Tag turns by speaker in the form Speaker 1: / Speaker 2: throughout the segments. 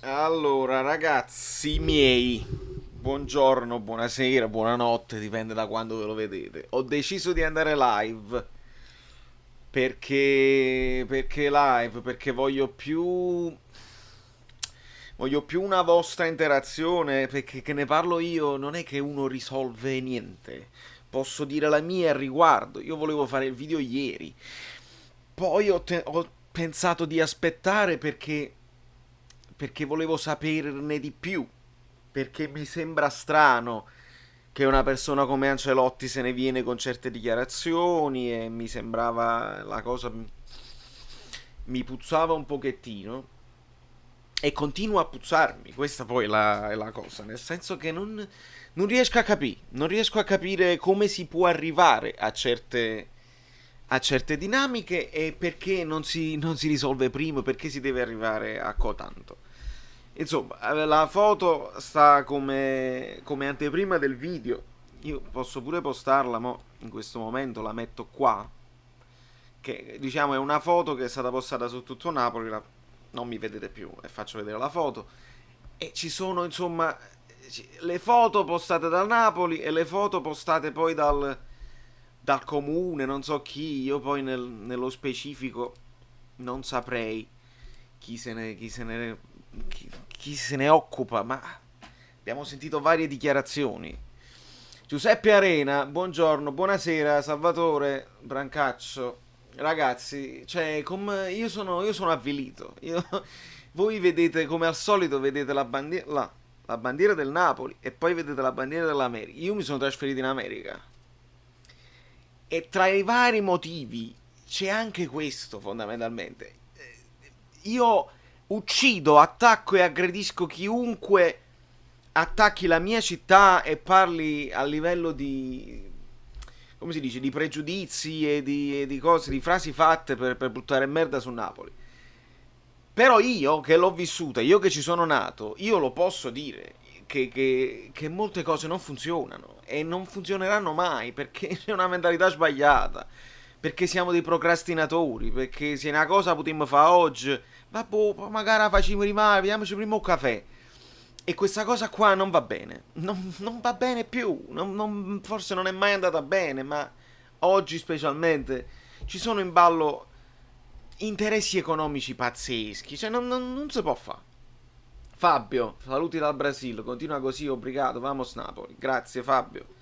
Speaker 1: Allora, ragazzi miei, buongiorno, buonasera, buonanotte, dipende da quando ve lo vedete. Ho deciso di andare live perché live, perché voglio più una vostra interazione, perché che ne parlo io non è che uno risolve niente. Posso dire la mia al riguardo. Io volevo fare il video ieri. Poi ho pensato di aspettare perché volevo saperne di più. Perché mi sembra strano che una persona come Ancelotti se ne viene con certe dichiarazioni e mi sembrava la cosa mi puzzava un pochettino e continua a puzzarmi. Questa poi è la cosa, nel senso che non riesco a capire, non riesco a capire come si può arrivare a certe dinamiche e perché non si risolve prima, perché si deve arrivare a cotanto. Insomma, la foto sta come anteprima del video. Io posso pure postarla, mo in questo momento la metto qua. Che diciamo è una foto che è stata postata su tutto Napoli. Non mi vedete più e faccio vedere la foto. E ci sono insomma le foto postate da Napoli e le foto postate poi dal comune, non so chi. Io poi nello specifico non saprei chi se ne occupa, ma abbiamo sentito varie dichiarazioni. Giuseppe Arena, buongiorno, buonasera, Salvatore Brancaccio. Ragazzi, cioè, io sono avvilito. Voi vedete, come al solito, vedete la bandiera del Napoli e poi vedete la bandiera dell'America. Io mi sono trasferito in America. E tra i vari motivi c'è anche questo, fondamentalmente. Io uccido, attacco e aggredisco chiunque attacchi la mia città e parli a livello di, come si dice, di pregiudizi e di cose, di frasi fatte per buttare merda su Napoli. Però io che l'ho vissuta, io che ci sono nato, io lo posso dire che molte cose non funzionano e non funzioneranno mai perché c'è una mentalità sbagliata, perché siamo dei procrastinatori, perché se una cosa potremmo fare oggi, vabbè, magari la facciamo rimane, vediamoci prima un caffè. E questa cosa qua non va bene, non va bene più, forse non è mai andata bene, ma oggi specialmente ci sono in ballo interessi economici pazzeschi, cioè non si può fare. Fabio, saluti dal Brasile, continua così, obbligato, vamos Napoli. Grazie Fabio.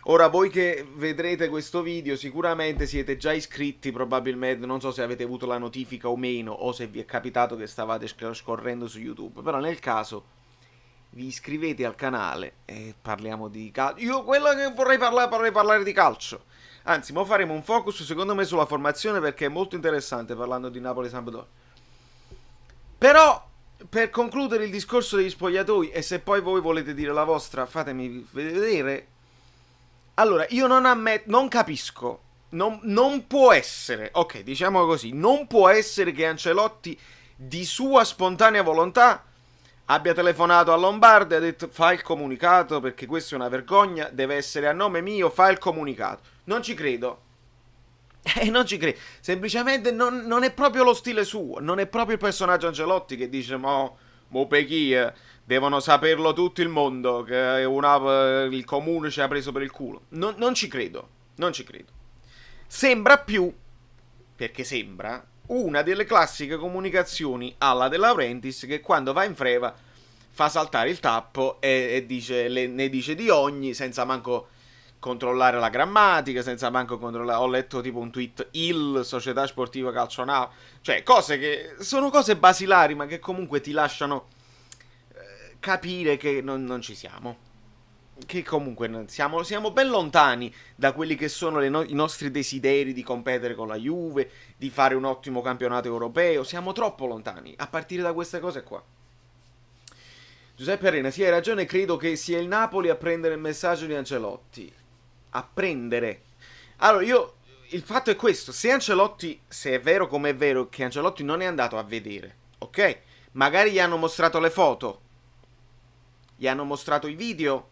Speaker 1: Ora voi che vedrete questo video sicuramente siete già iscritti, probabilmente, non so se avete avuto la notifica o meno o se vi è capitato che stavate scorrendo su YouTube, però nel caso vi iscrivete al canale e parliamo di calcio. Io quello che vorrei parlare di calcio. Anzi, ora faremo un focus secondo me sulla formazione perché è molto interessante parlando di Napoli-Sampdoria. Però, per concludere il discorso degli spogliatoi, e se poi voi volete dire la vostra, fatemi vedere. Allora, io non capisco. Non può essere, ok, diciamo così, non può essere che Ancelotti di sua spontanea volontà abbia telefonato a Lombardi e ha detto fai il comunicato perché questa è una vergogna, deve essere a nome mio, fai il comunicato. Non ci credo. Non ci credo. Semplicemente non è proprio lo stile suo, non è proprio il personaggio Ancelotti che dice mo per chi, devono saperlo tutto il mondo che il comune ci ha preso per il culo. Non ci credo, non ci credo. Sembra più, perché sembra, una delle classiche comunicazioni alla De Laurentiis che quando va in freva fa saltare il tappo e ne dice di ogni senza manco controllare la grammatica, senza manco controllare. Ho letto tipo un tweet il Società Sportiva Calcio Napoli, cioè cose che sono cose basilari ma che comunque ti lasciano capire che non ci siamo. Che comunque siamo ben lontani da quelli che sono i nostri desideri di competere con la Juve, di fare un ottimo campionato europeo. Siamo troppo lontani a partire da queste cose qua. Giuseppe Arena, sì, hai ragione, credo che sia il Napoli a prendere il messaggio di Ancelotti. A prendere. Allora, il fatto è questo, se è vero come è vero che Ancelotti non è andato a vedere, ok? Magari gli hanno mostrato le foto, gli hanno mostrato i video,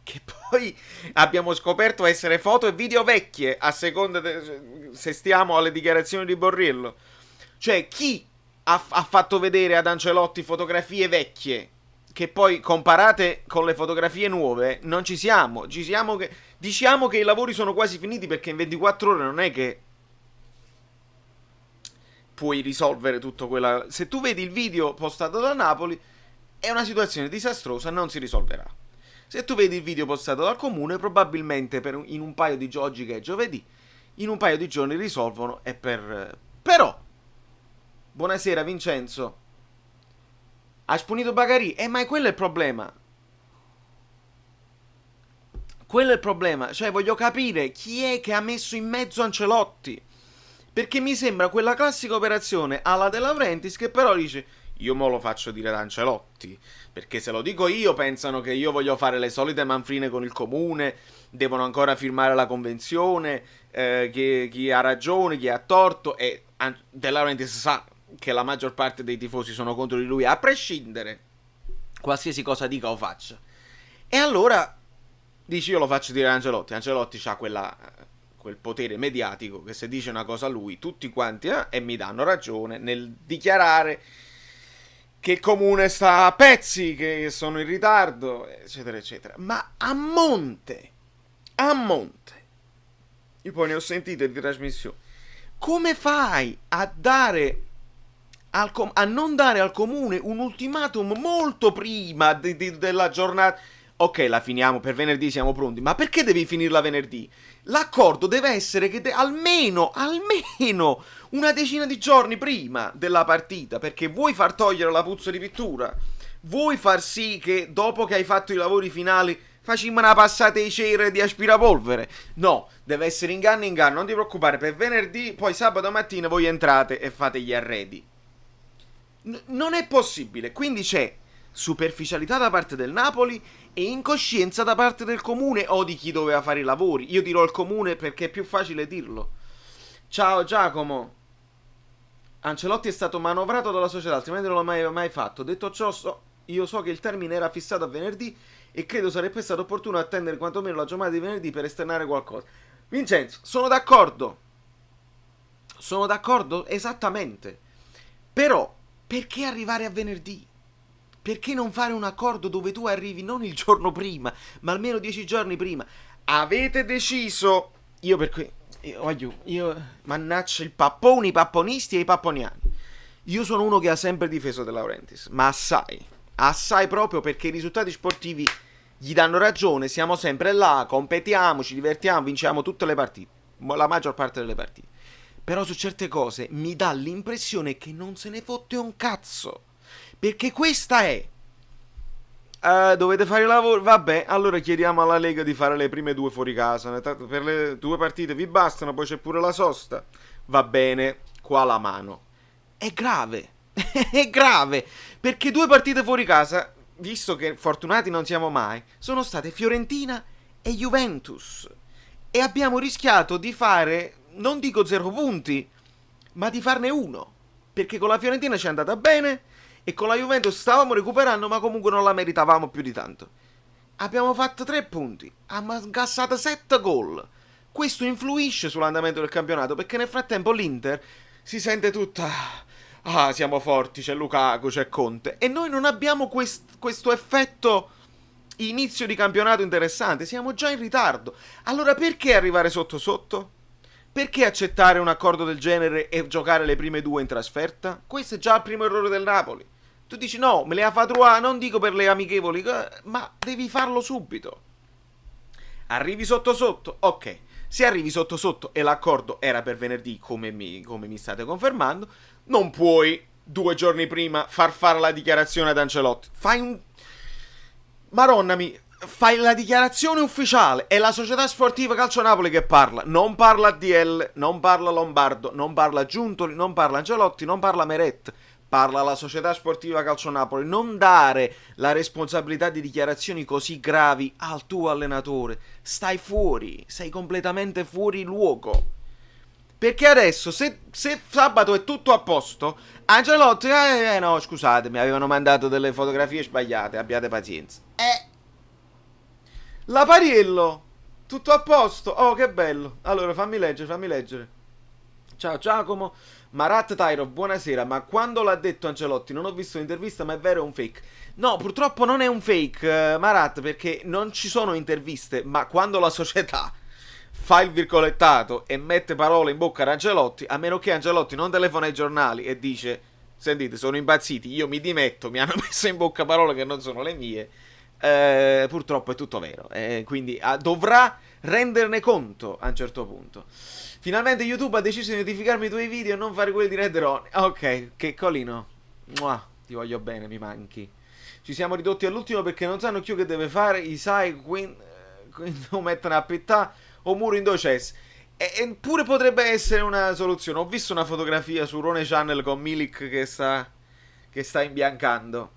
Speaker 1: che poi abbiamo scoperto essere foto e video vecchie, a seconda se stiamo alle dichiarazioni di Borriello. Cioè, chi ha fatto vedere ad Ancelotti fotografie vecchie che poi comparate con le fotografie nuove non ci siamo. Diciamo che i lavori sono quasi finiti, perché in 24 ore non è che puoi risolvere tutto quella. Se tu vedi il video postato da Napoli, è una situazione disastrosa, non si risolverà. Se tu vedi il video postato dal comune, probabilmente in un paio di giorni, oggi che è giovedì, in un paio di giorni risolvono. Però, buonasera Vincenzo, hai spunito Bagari? Ma quello è il problema. Quello è il problema. Cioè, voglio capire chi è che ha messo in mezzo Ancelotti. Perché mi sembra quella classica operazione alla De Laurentiis, che però dice: io me lo faccio dire da Ancelotti, perché se lo dico io pensano che io voglio fare le solite manfrine con il comune, devono ancora firmare la convenzione, chi ha ragione, chi ha torto, e De Laurentiis sa che la maggior parte dei tifosi sono contro di lui, a prescindere qualsiasi cosa dica o faccia. E allora dici: io lo faccio dire a Ancelotti. Ancelotti ha quel potere mediatico che se dice una cosa a lui, tutti quanti e mi danno ragione nel dichiarare che il comune sta a pezzi, che sono in ritardo, eccetera eccetera. Ma a monte, io poi ne ho sentite di trasmissioni, come fai a non dare al comune un ultimatum molto prima della giornata? Ok, la finiamo per venerdì, siamo pronti. Ma perché devi finirla venerdì? L'accordo deve essere che almeno una decina di giorni prima della partita, perché vuoi far togliere la puzza di pittura, vuoi far sì che dopo che hai fatto i lavori finali facciamo una passata di cera di aspirapolvere. No, deve essere inganno, non ti preoccupare, per venerdì, poi sabato mattina voi entrate e fate gli arredi. Non è possibile, quindi c'è superficialità da parte del Napoli e incoscienza da parte del comune o di chi doveva fare i lavori. Io dirò il comune perché è più facile dirlo. Ciao Giacomo. Ancelotti è stato manovrato dalla società, altrimenti non l'ho mai fatto. Detto ciò, io so che il termine era fissato a venerdì e credo sarebbe stato opportuno attendere quantomeno la giornata di venerdì per esternare qualcosa. Vincenzo, sono d'accordo. Sono d'accordo esattamente. Però, perché arrivare a venerdì? Perché non fare un accordo dove tu arrivi non il giorno prima, ma almeno 10 giorni prima? Avete deciso. Io per cui. Io mannaccio i papponi, i papponisti e i papponiani. Io sono uno che ha sempre difeso De Laurentiis, ma assai proprio, perché i risultati sportivi gli danno ragione, siamo sempre là, competiamo, ci divertiamo, vinciamo tutte le partite, la maggior parte delle partite. Però su certe cose mi dà l'impressione che non se ne fotte un cazzo. Perché questa è. Dovete fare i lavori? Vabbè, allora chiediamo alla Lega di fare le prime 2 fuori casa. Per le 2 partite vi bastano, poi c'è pure la sosta. Va bene, qua la mano. È grave. È grave. Perché 2 partite fuori casa, visto che fortunati non siamo mai, sono state Fiorentina e Juventus. E abbiamo rischiato di fare, non dico 0 punti, ma di farne 1. Perché con la Fiorentina ci è andata bene e con la Juventus stavamo recuperando, ma comunque non la meritavamo più di tanto. Abbiamo fatto 3 punti, abbiamo incassato 7 gol. Questo influisce sull'andamento del campionato, perché nel frattempo l'Inter si sente tutta: ah, siamo forti, c'è Lukaku, c'è Conte. E noi non abbiamo questo effetto inizio di campionato interessante, siamo già in ritardo. Allora perché arrivare sotto sotto? Perché accettare un accordo del genere e giocare le prime 2 in trasferta? Questo è già il primo errore del Napoli. Tu dici: no, me le ha fatto non dico per le amichevoli, ma devi farlo subito. Arrivi sotto sotto? Ok. Se arrivi sotto sotto e l'accordo era per venerdì, come mi state confermando, non puoi 2 giorni prima far fare la dichiarazione ad Ancelotti. Maronnami, fai la dichiarazione ufficiale. È la società sportiva Calcio Napoli che parla. Non parla ADL, non parla Lombardo, non parla Giuntoli, non parla Ancelotti, non parla Meret. Parla la società sportiva Calcio Napoli. Non dare la responsabilità di dichiarazioni così gravi al tuo allenatore. Stai fuori, sei completamente fuori luogo. Perché adesso, se sabato è tutto a posto, Ancelotti, no, scusatemi, avevano mandato delle fotografie sbagliate, abbiate pazienza. La Pariello, tutto a posto? Oh, che bello. Allora, fammi leggere. Ciao Giacomo, Marat Tyrov, buonasera, ma quando l'ha detto Ancelotti non ho visto l'intervista, ma è vero, è un fake. No, purtroppo non è un fake, Marat, perché non ci sono interviste, ma quando la società fa il virgolettato e mette parole in bocca ad Ancelotti, a meno che Ancelotti non telefona ai giornali e dice: sentite, sono impazziti, io mi dimetto, mi hanno messo in bocca parole che non sono le mie, purtroppo è tutto vero, quindi dovrà renderne conto a un certo punto. Finalmente YouTube ha deciso di notificarmi i tuoi video e non fare quelli di Red Ron. Ok, che Colino, mua, ti voglio bene, mi manchi. Ci siamo ridotti all'ultimo perché non sanno chi che deve fare, i sai, quindi non mettono a pittà o muro in docess. Eppure potrebbe essere una soluzione. Ho visto una fotografia su Rone Channel con Milik che sta imbiancando.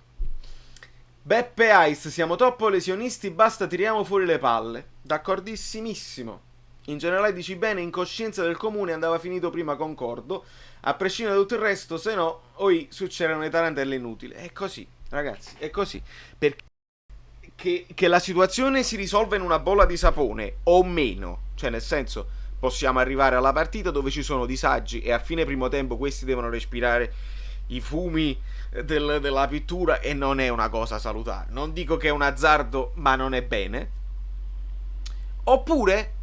Speaker 1: Beppe Ice, siamo troppo lesionisti, basta, tiriamo fuori le palle. D'accordissimissimo. In generale dici bene, in coscienza del comune andava finito prima, concordo. A prescindere da tutto il resto, se no, oi succedono le tarantelle inutili. È così, ragazzi, è così. Perché che la situazione si risolve in una bolla di sapone o meno. Cioè, nel senso, possiamo arrivare alla partita dove ci sono disagi e a fine primo tempo questi devono respirare i fumi della pittura e non è una cosa salutare. Non dico che è un azzardo, ma non è bene. Oppure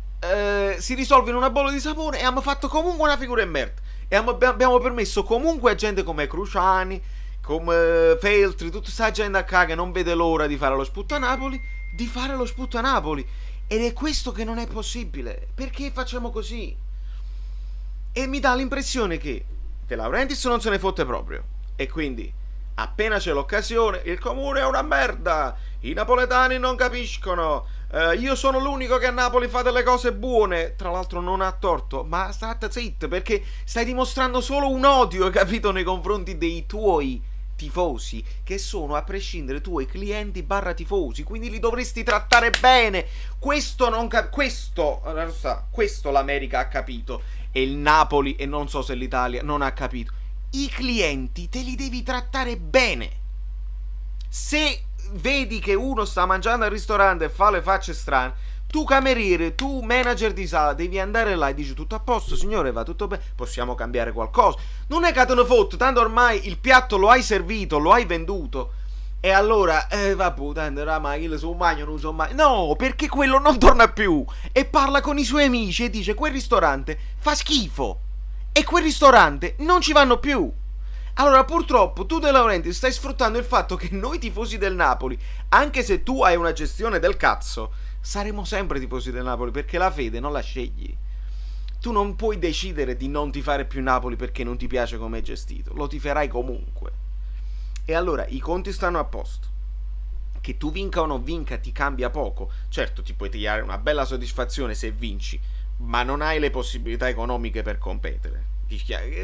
Speaker 1: si risolve in una bolla di sapone e abbiamo fatto comunque una figura in merda. E abbiamo permesso comunque a gente come Cruciani, come Feltri, tutta questa gente qua che non vede l'ora di fare lo sputto a Napoli, di fare lo sputto a Napoli. Ed è questo che non è possibile. Perché facciamo così? E mi dà l'impressione che De Laurentiis non se ne fotte proprio. E quindi, appena c'è l'occasione, il comune è una merda, i napoletani non capiscono, io sono l'unico che a Napoli fa delle cose buone. Tra l'altro non ha torto, ma state zitti, perché stai dimostrando solo un odio, capito, nei confronti dei tuoi tifosi, che sono a prescindere tuoi clienti barra tifosi, quindi li dovresti trattare bene. Questo non questo l'America ha capito e il Napoli, e non so se l'Italia, non ha capito. I clienti te li devi trattare bene. Se vedi che uno sta mangiando al ristorante e fa le facce strane, tu cameriere, tu manager di sala, devi andare là e dici: tutto a posto signore, va tutto bene, possiamo cambiare qualcosa. Non è che te ne fotte, tanto ormai il piatto lo hai servito, lo hai venduto, e allora vabbè, tanto oramai io su un magno non so mai. No, perché quello non torna più e parla con i suoi amici e dice: quel ristorante fa schifo e quel ristorante non ci vanno più. Allora purtroppo tu De Laurentiis stai sfruttando il fatto che noi tifosi del Napoli, anche se tu hai una gestione del cazzo, saremo sempre tifosi del Napoli, perché la fede non la scegli. Tu non puoi decidere di non tifare più Napoli perché non ti piace come è gestito, lo tiferai comunque. E allora i conti stanno a posto. Che tu vinca o non vinca ti cambia poco. Certo, ti puoi tirare una bella soddisfazione se vinci, ma non hai le possibilità economiche per competere,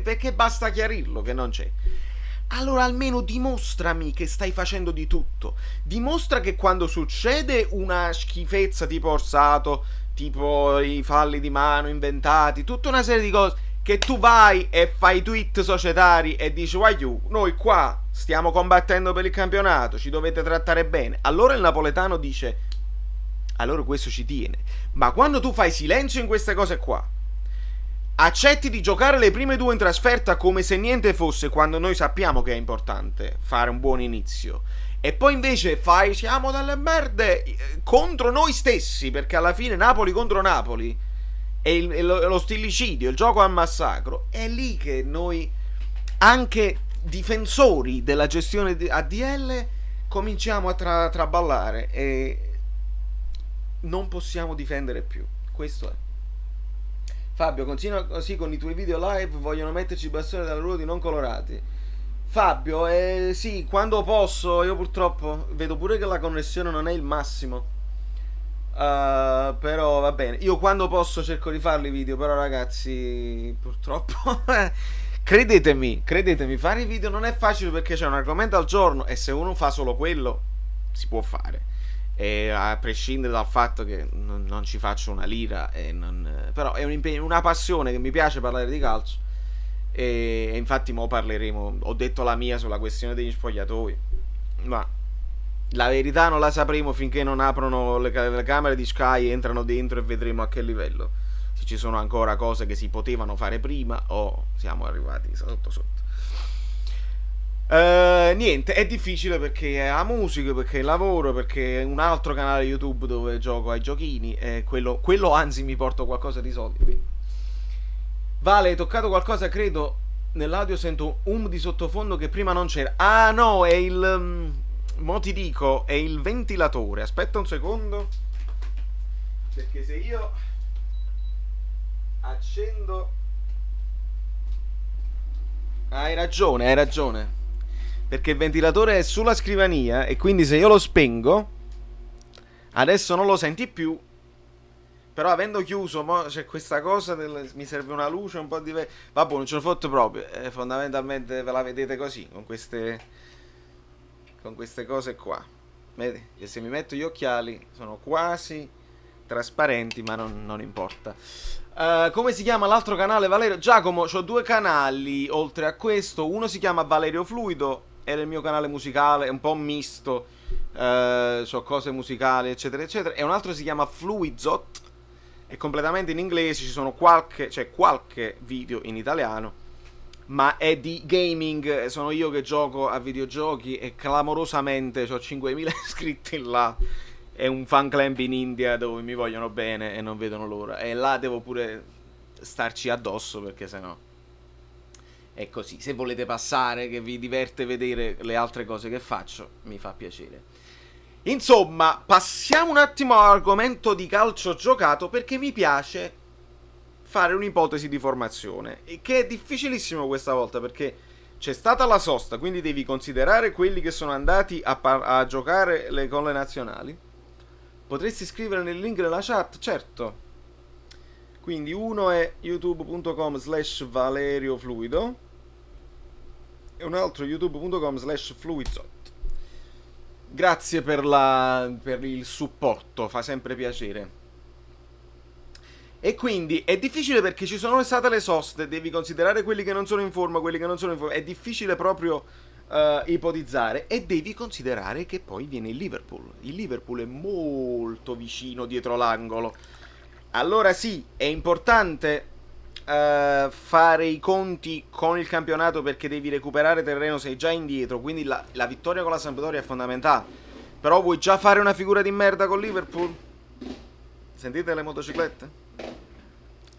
Speaker 1: perché basta chiarirlo che non c'è. Allora almeno dimostrami che stai facendo di tutto. Dimostra che quando succede una schifezza tipo Orsato, tipo i falli di mano inventati, tutta una serie di cose, che tu vai e fai tweet societari e dici: guagliù, noi qua stiamo combattendo per il campionato, ci dovete trattare bene. Allora il napoletano dice: allora questo ci tiene. Ma quando tu fai silenzio in queste cose qua, accetti di giocare le prime due in trasferta come se niente fosse, quando noi sappiamo che è importante fare un buon inizio, e poi invece siamo dalle merde contro noi stessi, perché alla fine Napoli contro Napoli è lo stillicidio, il gioco al massacro, è lì che noi, anche difensori della gestione di ADL, cominciamo a traballare e non possiamo difendere più. Questo è. Fabio, continua così con i tuoi video live, vogliono metterci i bastoni dalla ruota non colorati. Fabio, sì, quando posso. Io purtroppo vedo pure che la connessione non è il massimo, però va bene. Io quando posso cerco di farli i video, però ragazzi, purtroppo credetemi, fare i video non è facile, perché c'è un argomento al giorno e se uno fa solo quello si può fare, e a prescindere dal fatto che non ci faccio una lira, però è un impegno, una passione, che mi piace parlare di calcio, e infatti mo parleremo, ho detto la mia sulla questione degli spogliatoi, ma la verità non la sapremo finché non aprono le camere di Sky, entrano dentro e vedremo a che livello se ci sono ancora cose che si potevano fare prima o siamo arrivati sotto sotto. Niente, è difficile perché è la musica, perché è il lavoro, perché è un altro canale YouTube dove gioco ai giochini e quello anzi mi porto qualcosa di soldi. Quindi. Vale, hai toccato qualcosa, credo. Nell'audio sento un di sottofondo che prima non c'era. Ah no, è il... mo ti dico, è il ventilatore. Aspetta un secondo. Perché se io accendo... Hai ragione, hai ragione. Perché il ventilatore è sulla scrivania e quindi se io lo spengo, adesso non lo senti più. Però avendo chiuso, c'è questa cosa mi serve una luce un po' diversa. Vabbè, non ce l'ho fatto proprio. Fondamentalmente ve la vedete così, con queste cose qua. Vedi? E se mi metto gli occhiali sono quasi trasparenti, ma non importa. Come si chiama l'altro canale, Valerio? Giacomo, ho due canali oltre a questo. Uno si chiama Valerio Fluido, è il mio canale musicale, è un po' misto. So cose musicali, eccetera, eccetera. E un altro si chiama Fluidzot. È completamente in inglese, ci sono qualche video in italiano, ma è di gaming, sono io che gioco a videogiochi e clamorosamente ho 5.000 iscritti là. È un fan club in India dove mi vogliono bene e non vedono l'ora. E là devo pure starci addosso perché sennò è così. Se volete passare, che vi diverte vedere le altre cose che faccio, mi fa piacere. Insomma, passiamo un attimo all'argomento di calcio giocato perché mi piace fare un'ipotesi di formazione, che è difficilissimo questa volta perché c'è stata la sosta, quindi devi considerare quelli che sono andati a giocare con le nazionali. Potresti scrivere nel link della chat, certo. Quindi uno è youtube.com/valeriofluido e un altro youtube.com/fluidzot. Grazie per il supporto, fa sempre piacere. E quindi è difficile perché ci sono state le soste, devi considerare quelli che non sono in forma, quelli che non sono in forma. È difficile proprio ipotizzare e devi considerare che poi viene il Liverpool. Il Liverpool è molto vicino dietro l'angolo. Allora sì, è importante fare i conti con il campionato perché devi recuperare terreno, sei già indietro, quindi la vittoria con la Sampdoria è fondamentale. Però vuoi già fare una figura di merda con Liverpool? Sentite le motociclette?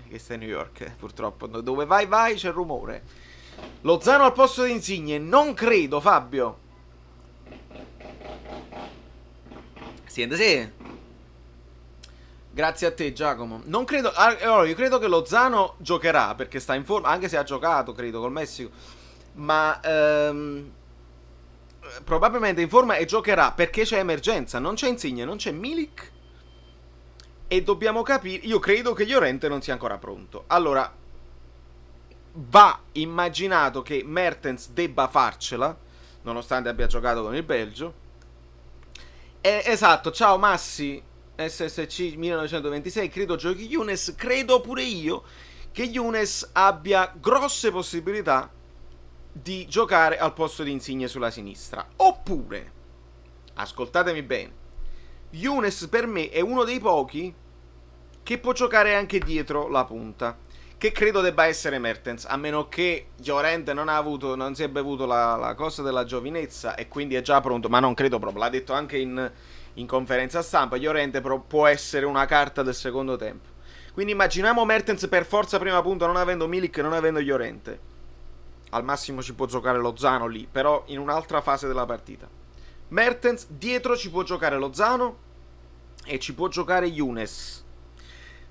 Speaker 1: Questa è New York, purtroppo. Dove vai c'è rumore. Lozano al posto di Insigne, non credo, Fabio. Siete sì? Grazie a te, Giacomo. Non credo. Allora, io credo che Lozano giocherà perché sta in forma, anche se ha giocato, credo, col Messico. Ma probabilmente in forma e giocherà perché c'è emergenza. Non c'è Insigne, non c'è Milik. E dobbiamo capire. Io credo che Llorente non sia ancora pronto. Allora, va immaginato che Mertens debba farcela, nonostante abbia giocato con il Belgio. Esatto, ciao Massi. SSC 1926, credo giochi Younes, credo pure io che Younes abbia grosse possibilità di giocare al posto di Insigne sulla sinistra. Oppure, ascoltatemi bene, Younes per me è uno dei pochi che può giocare anche dietro la punta, che credo debba essere Mertens, a meno che Llorente non si è bevuto la cosa della giovinezza e quindi è già pronto, ma non credo proprio, l'ha detto anche in conferenza stampa. Llorente però può essere una carta del secondo tempo. Quindi immaginiamo Mertens per forza prima punta, non avendo Milik e non avendo Llorente. Al massimo ci può giocare Lozano lì, però in un'altra fase della partita. Mertens, dietro ci può giocare Lozano e ci può giocare Younes.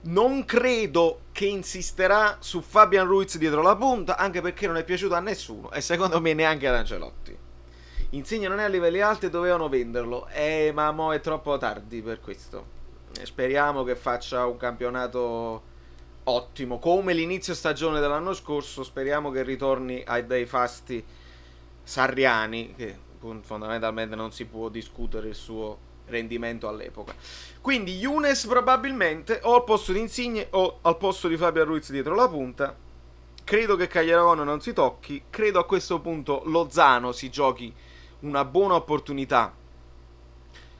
Speaker 1: Non credo che insisterà su Fabian Ruiz dietro la punta, anche perché non è piaciuto a nessuno e secondo me neanche ad Ancelotti. Insigne non è a livelli alti e dovevano venderlo. Ma mo è troppo tardi per questo. Speriamo che faccia un campionato ottimo, come l'inizio stagione dell'anno scorso. Speriamo che ritorni ai dei fasti sarriani, che fondamentalmente non si può discutere il suo rendimento all'epoca. Quindi Younes probabilmente o al posto di Insigne o al posto di Fabian Ruiz dietro la punta. Credo che Cagliarono non si tocchi. Credo a questo punto Lozano si giochi una buona opportunità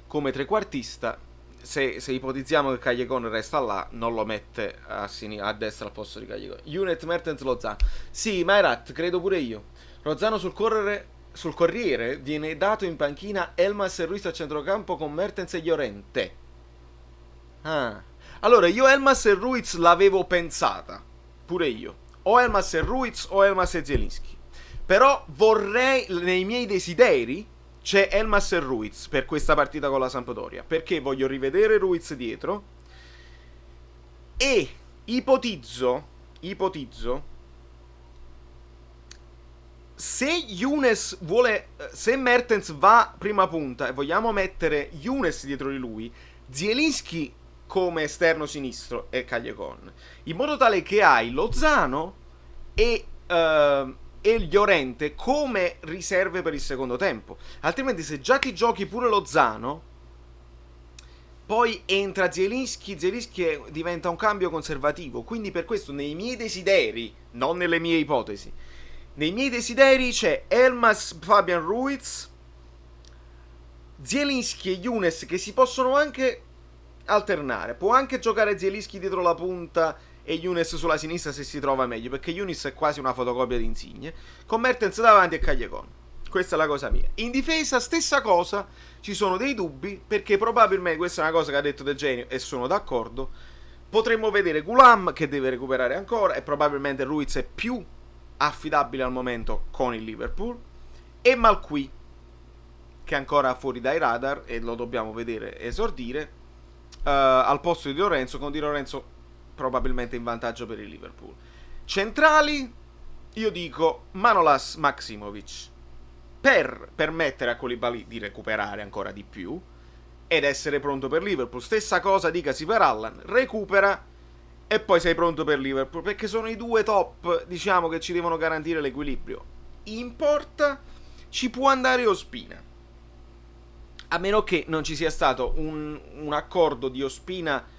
Speaker 1: come trequartista. se ipotizziamo che Callejon resta là, non lo mette a destra al posto di Callejon. Junet, Mertens, Lozano. Sì, Mairat, credo pure io. Lozano sul Corriere viene dato in panchina Elmas e Ruiz a centrocampo con Mertens e Llorente. Ah. Allora, io Elmas e Ruiz l'avevo pensata. Pure io. O Elmas e Ruiz o Elmas e Zielinski. Però vorrei, nei miei desideri, c'è Elmas e Ruiz per questa partita con la Sampdoria. Perché voglio rivedere Ruiz dietro. E ipotizzo, se Younes vuole, se Mertens va prima punta e vogliamo mettere Younes dietro di lui, Zielinski come esterno sinistro e Callejon, in modo tale che hai Lozano e Llorente come riserve per il secondo tempo. Altrimenti, se già ti giochi pure Lozano, poi entra Zielinski diventa un cambio conservativo. Quindi per questo nei miei desideri, non nelle mie ipotesi, nei miei desideri c'è Elmas, Fabian Ruiz, Zielinski e Younes che si possono anche alternare. Può anche giocare Zielinski dietro la punta e Younes sulla sinistra se si trova meglio, perché Younes è quasi una fotocopia di Insigne, con Mertens davanti e Callejon. Questa è la cosa mia. In difesa stessa cosa, ci sono dei dubbi, perché probabilmente, questa è una cosa che ha detto De Genio e sono d'accordo, potremmo vedere Gulam che deve recuperare ancora e probabilmente Ruiz è più affidabile al momento con il Liverpool, e Malqui che è ancora fuori dai radar e lo dobbiamo vedere esordire al posto di Di Lorenzo, con Di Lorenzo probabilmente in vantaggio per il Liverpool. Centrali, io dico Manolas, Maksimovic, per permettere a Koulibaly di recuperare ancora di più ed essere pronto per Liverpool. Stessa cosa dicasi per Allan, recupera e poi sei pronto per Liverpool, perché sono i due top, diciamo, che ci devono garantire l'equilibrio. In porta ci può andare Ospina, a meno che non ci sia stato un accordo di Ospina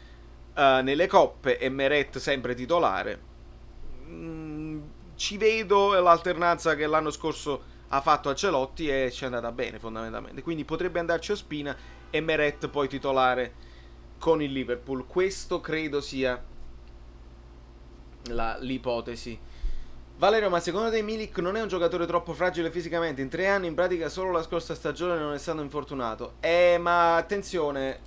Speaker 1: nelle coppe e Meret sempre titolare. Ci vedo l'alternanza che l'anno scorso ha fatto Ancelotti e ci è andata bene fondamentalmente, quindi potrebbe andarci Ospina e Meret poi titolare con il Liverpool. Questo credo sia l'ipotesi. Valerio, ma secondo te Milik non è un giocatore troppo fragile fisicamente? In 3 anni in pratica solo la scorsa stagione non è stato infortunato. Ma attenzione,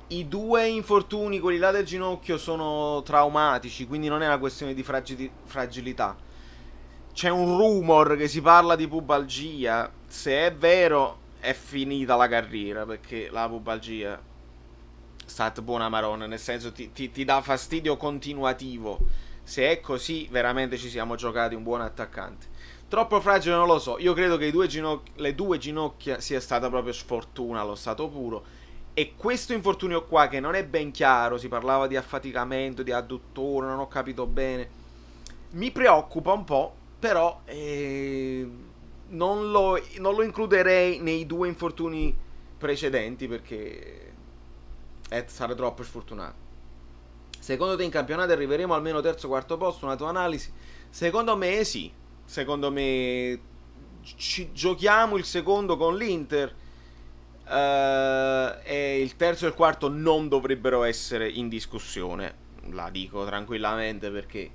Speaker 1: i due infortuni, quelli là del ginocchio, sono traumatici, quindi non è una questione di fragilità. C'è un rumor che si parla di pubalgia. Se è vero, è finita la carriera, perché la pubalgia stat buona maronna, nel senso ti dà fastidio continuativo. Se è così, veramente ci siamo giocati un buon attaccante. Troppo fragile non lo so. Io credo che le due ginocchia sia stata proprio sfortuna allo stato puro. E questo infortunio qua, che non è ben chiaro, si parlava di affaticamento, di adduttore, non ho capito bene, mi preoccupa un po', però non lo includerei nei due infortuni precedenti, perché sarà troppo sfortunato. Secondo te in campionato arriveremo almeno terzo o quarto posto? Una tua analisi? Secondo me sì. Secondo me giochiamo il secondo con l'Inter e il terzo e il quarto non dovrebbero essere in discussione. La dico tranquillamente, perché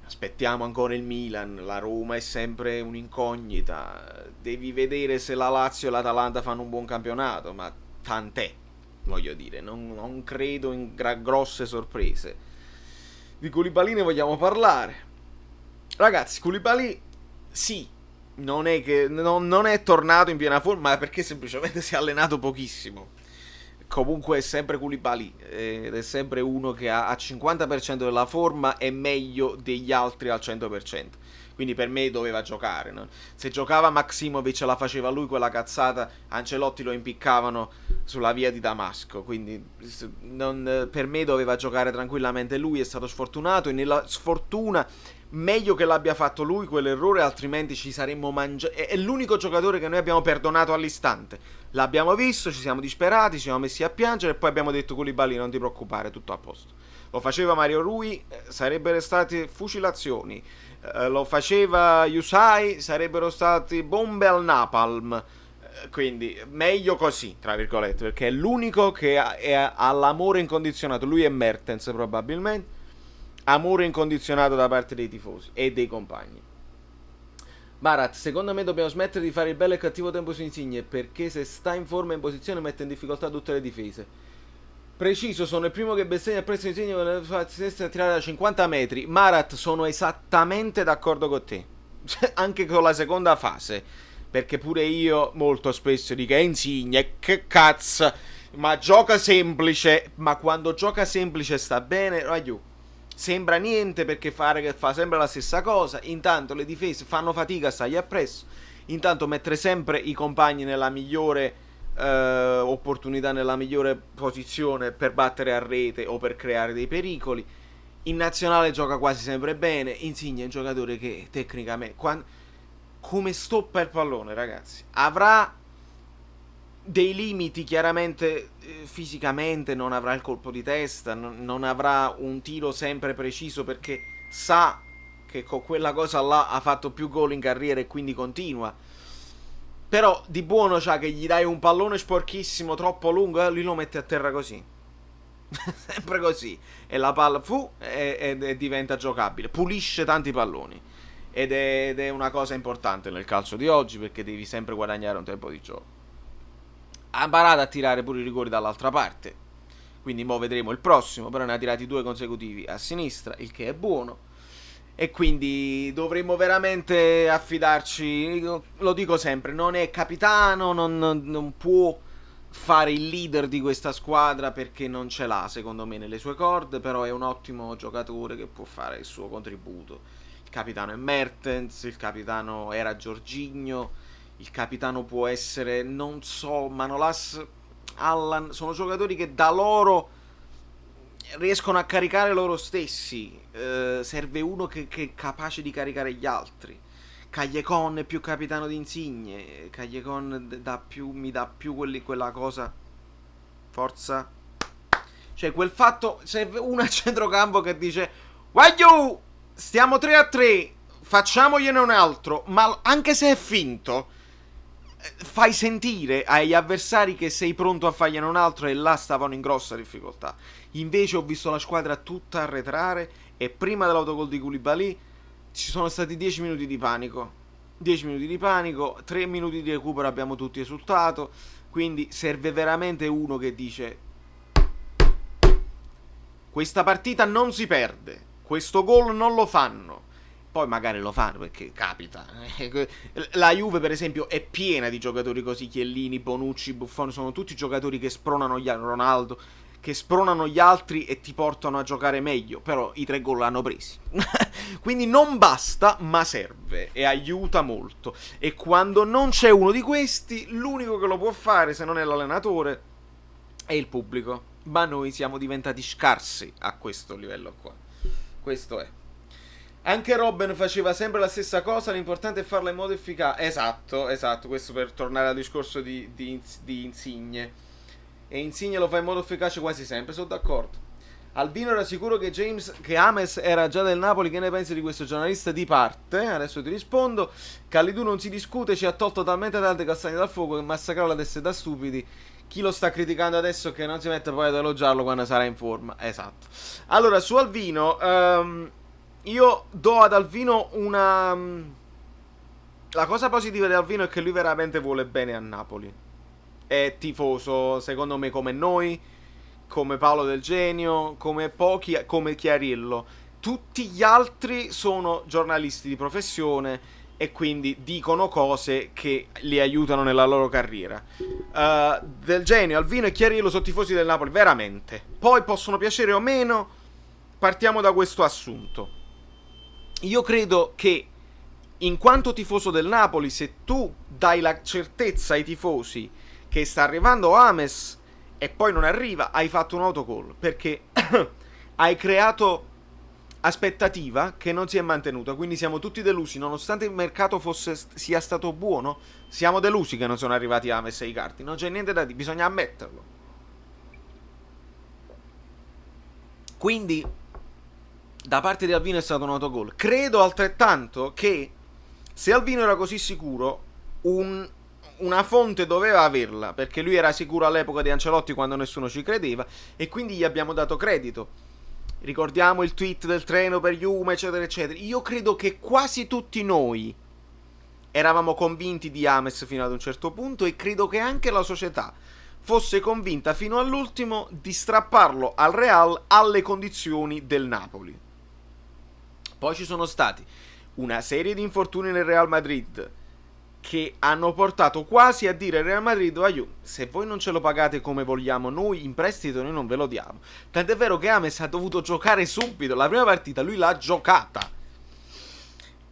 Speaker 1: aspettiamo ancora il Milan. La Roma è sempre un'incognita. Devi vedere se la Lazio e l'Atalanta fanno un buon campionato, ma tant'è. Voglio dire, non credo in grosse sorprese. Di Koulibaly ne vogliamo parlare. Ragazzi, Koulibaly sì, non è che non è tornato in piena forma, ma perché semplicemente si è allenato pochissimo. Comunque è sempre Koulibaly ed è sempre uno che ha 50% della forma e meglio degli altri al 100%. Quindi per me doveva giocare, no? Se giocava Maksimovic la faceva lui quella cazzata, Ancelotti lo impiccavano sulla via di Damasco. Quindi per me doveva giocare tranquillamente lui. È stato sfortunato e nella sfortuna meglio che l'abbia fatto lui quell'errore, altrimenti ci saremmo mangiati. È l'unico giocatore che noi abbiamo perdonato all'istante. L'abbiamo visto, ci siamo disperati, ci siamo messi a piangere e poi abbiamo detto: Koulibaly, non ti preoccupare, tutto a posto. Lo faceva Mario Rui, sarebbero state fucilazioni. Lo faceva Yusai, sarebbero stati bombe al napalm. Quindi meglio così, tra virgolette, perché è l'unico che ha l'amore incondizionato. Lui e Mertens probabilmente. Amore incondizionato da parte dei tifosi e dei compagni. Marat, secondo me dobbiamo smettere di fare il bello e cattivo tempo su Insigne, perché se sta in forma e in posizione mette in difficoltà tutte le difese. Preciso, sono il primo che bestemmia il prezzo di Insigne con la sinistra tirare da 50 metri. Marat, sono esattamente d'accordo con te. Anche con la seconda fase. Perché pure io molto spesso dico Insigne, che cazzo, ma gioca semplice. Ma quando gioca semplice sta bene, aiù. Sembra niente perché fa sempre la stessa cosa. Intanto le difese fanno fatica a stargli appresso. Intanto mettere sempre i compagni nella migliore opportunità, nella migliore posizione per battere a rete o per creare dei pericoli. In nazionale gioca quasi sempre bene. Insigne è un giocatore che tecnicamente come stoppa il pallone, ragazzi, avrà dei limiti chiaramente fisicamente, non avrà il colpo di testa, non avrà un tiro sempre preciso perché sa che con quella cosa là ha fatto più gol in carriera e quindi continua. Però di buono c'ha che gli dai un pallone sporchissimo troppo lungo e lui lo mette a terra così. Sempre così. E la palla e diventa giocabile. Pulisce tanti palloni. Ed è una cosa importante nel calcio di oggi perché devi sempre guadagnare un tempo di gioco. Ha imparato a tirare pure i rigori dall'altra parte, quindi mo vedremo il prossimo, però ne ha tirati 2 consecutivi a sinistra, il che è buono, e quindi dovremmo veramente affidarci. Lo dico sempre, non è capitano, non può fare il leader di questa squadra perché non ce l'ha secondo me nelle sue corde, però è un ottimo giocatore che può fare il suo contributo. Il capitano è Mertens, il capitano era Jorginho, il capitano può essere, non so, Manolas, Allan, sono giocatori che da loro riescono a caricare loro stessi. Serve uno che è capace di caricare gli altri. Callecon è più capitano di Insigne. Callecon mi dà più quella cosa. Forza. Cioè quel fatto, serve uno a centrocampo che dice Guagliù, stiamo 3-3, facciamogliene un altro. Ma anche se è finto, fai sentire agli avversari che sei pronto a fargliene un altro, e là stavano in grossa difficoltà. Invece ho visto la squadra tutta arretrare e prima dell'autogol di Koulibaly ci sono stati 10 minuti di panico. 10 minuti di panico, 3 minuti di recupero, abbiamo tutti esultato. Quindi serve veramente uno che dice questa partita non si perde, questo gol non lo fanno. Poi magari lo fanno perché capita. La Juve per esempio è piena di giocatori così, Chiellini, Bonucci, Buffon, sono tutti giocatori che spronano Ronaldo, che spronano gli altri e ti portano a giocare meglio, però i 3 gol l'hanno presi. Quindi non basta, ma serve e aiuta molto. E quando non c'è uno di questi, l'unico che lo può fare, se non è l'allenatore, è il pubblico. Ma noi siamo diventati scarsi a questo livello qua. Questo è. Anche Robben faceva sempre la stessa cosa, l'importante è farla in modo efficace. Esatto, questo per tornare al discorso di Insigne. E Insigne lo fa in modo efficace quasi sempre, sono d'accordo. Albino era sicuro che James era già del Napoli, che ne pensi di questo giornalista di parte? Adesso ti rispondo. Calidou non si discute, ci ha tolto talmente tante castagne dal fuoco che massacrarlo adesso è da stupidi. Chi lo sta criticando adesso che non si mette poi ad elogiarlo quando sarà in forma. Esatto. Allora, su Albino, io do ad Alvino una... La cosa positiva di Alvino è che lui veramente vuole bene a Napoli. È tifoso, secondo me, come noi, come Paolo Del Genio, come pochi, come Chiarillo. Tutti gli altri sono giornalisti di professione e quindi dicono cose che li aiutano nella loro carriera. Del Genio, Alvino e Chiarillo sono tifosi del Napoli, veramente. Poi possono piacere o meno, partiamo da questo assunto. Io credo che, in quanto tifoso del Napoli, se tu dai la certezza ai tifosi che sta arrivando James e poi non arriva, hai fatto un autogol, perché hai creato aspettativa che non si è mantenuta, quindi siamo tutti delusi, nonostante il mercato sia stato buono, siamo delusi che non sono arrivati James e Icardi, non c'è niente da dire, bisogna ammetterlo. Quindi da parte di Alvino è stato un autogol. Credo altrettanto che se Alvino era così sicuro, una fonte doveva averla, perché lui era sicuro all'epoca di Ancelotti quando nessuno ci credeva, e quindi gli abbiamo dato credito. Ricordiamo il tweet del treno per Juve, eccetera, eccetera. Io credo che quasi tutti noi eravamo convinti di James fino ad un certo punto, e credo che anche la società fosse convinta fino all'ultimo di strapparlo al Real alle condizioni del Napoli. Poi ci sono stati una serie di infortuni nel Real Madrid che hanno portato quasi a dire al Real Madrid: se voi non ce lo pagate come vogliamo noi in prestito, noi non ve lo diamo. Tant'è vero che James ha dovuto giocare subito la prima partita, lui l'ha giocata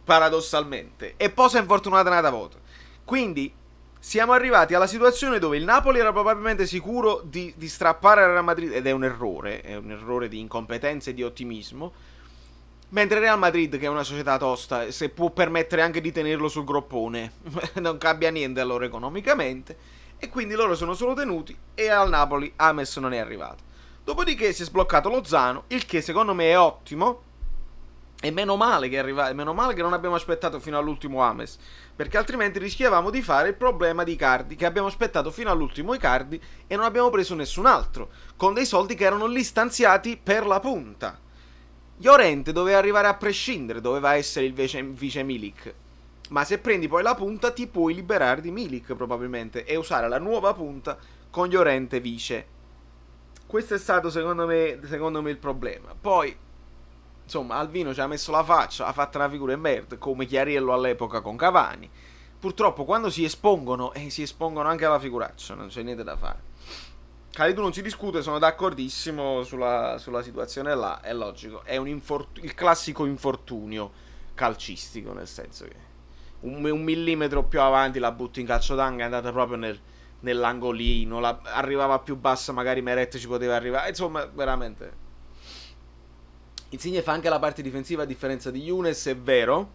Speaker 1: paradossalmente, e poi si è infortunato un'altra volta. Quindi siamo arrivati alla situazione dove il Napoli era probabilmente sicuro di strappare al Real Madrid, ed è un errore di incompetenza e di ottimismo, mentre Real Madrid, che è una società tosta, se può permettere anche di tenerlo sul groppone, non cambia niente a loro economicamente, e quindi loro sono solo tenuti, e al Napoli James non è arrivato. Dopodiché si è sbloccato Lozano, il che secondo me è ottimo, e meno male che è arrivato, meno male che non abbiamo aspettato fino all'ultimo James, perché altrimenti rischiavamo di fare il problema di Icardi, che abbiamo aspettato fino all'ultimo Icardi e non abbiamo preso nessun altro, con dei soldi che erano lì stanziati per la punta. Llorente doveva arrivare a prescindere, doveva essere il vice Milik, ma se prendi poi la punta ti puoi liberare di Milik probabilmente e usare la nuova punta con Llorente vice. Questo è stato secondo me il problema. Poi insomma Alvino ci ha messo la faccia, ha fatto una figura in merda come Chiariello all'epoca con Cavani. Purtroppo quando si espongono anche alla figuraccia, non c'è niente da fare. Calidou non si discute, sono d'accordissimo sulla situazione là, è logico, è il classico infortunio calcistico, nel senso che un millimetro più avanti la butti in calcio d'angolo, è andata proprio nell'angolino, arrivava più bassa, magari Meret ci poteva arrivare, insomma veramente. Insigne fa anche la parte difensiva a differenza di Younes, è vero,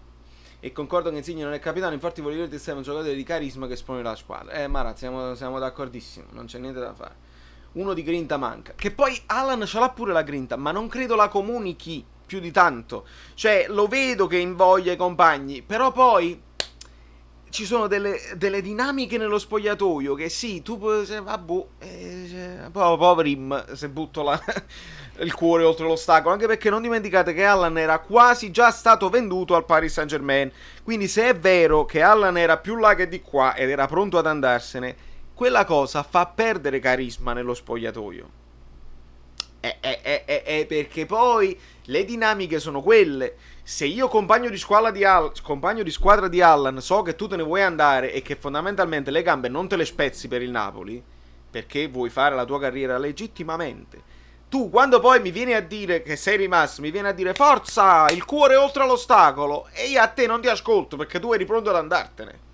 Speaker 1: e concordo che Insigne non è capitano, infatti voglio dire che sei un giocatore di carisma che espone la squadra. Marat, siamo d'accordissimo, non c'è niente da fare. Uno di grinta manca, che poi Alan ce l'ha pure la grinta, ma non credo la comunichi più di tanto. Cioè lo vedo che invoglia i compagni, però poi ci sono delle dinamiche nello spogliatoio che sì, tu poverim se butto il cuore oltre l'ostacolo, anche perché non dimenticate che Allan era quasi già stato venduto al Paris Saint-Germain, quindi se è vero che Allan era più là che di qua ed era pronto ad andarsene, quella cosa fa perdere carisma nello spogliatoio. Perché poi le dinamiche sono quelle. Se io compagno di squadra di Allan so che tu te ne vuoi andare e che fondamentalmente le gambe non te le spezzi per il Napoli, perché vuoi fare la tua carriera legittimamente, tu quando poi mi vieni a dire che sei rimasto, mi vieni a dire forza, il cuore oltre l'ostacolo, e io a te non ti ascolto perché tu eri pronto ad andartene.